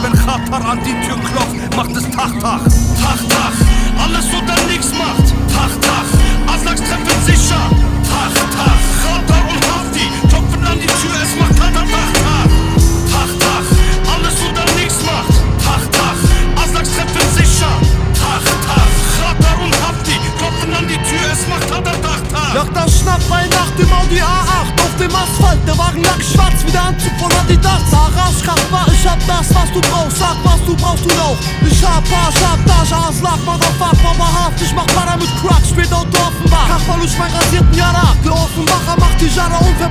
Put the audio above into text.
wenn Khatar an die Tür klopft, macht es Tach, Tach. Tach, Tach, alles oder nix macht. Tach, Tach, Aslaks treffen sicher. Tach, Tach, Khatar und Hafti klopfen an die Tür, es macht Tach, Tach, Tach. Tach, Tach, alles oder nix macht. Tach, Tach, Aslaks treffen sicher. Tach, Tach, Khatar und Hafti klopfen an die Tür, es macht Tach, Tach, Tach. Nach der Schnapp bei Nacht im Audi A8 auf dem Asphalt, der Wagen lag schwarz wie der Anzug von Adidas. Arash Kachbar, ich hab das, was du brauchst, sag was du brauchst du noch. Ich hab Tasche, Aslak, Motherfucker, wahrhaftig, mach Para mit Crack, spät Auto Offenbach. Kachbar durch mein rasierten Jara, der Offenbacher macht die Jara unverbannt.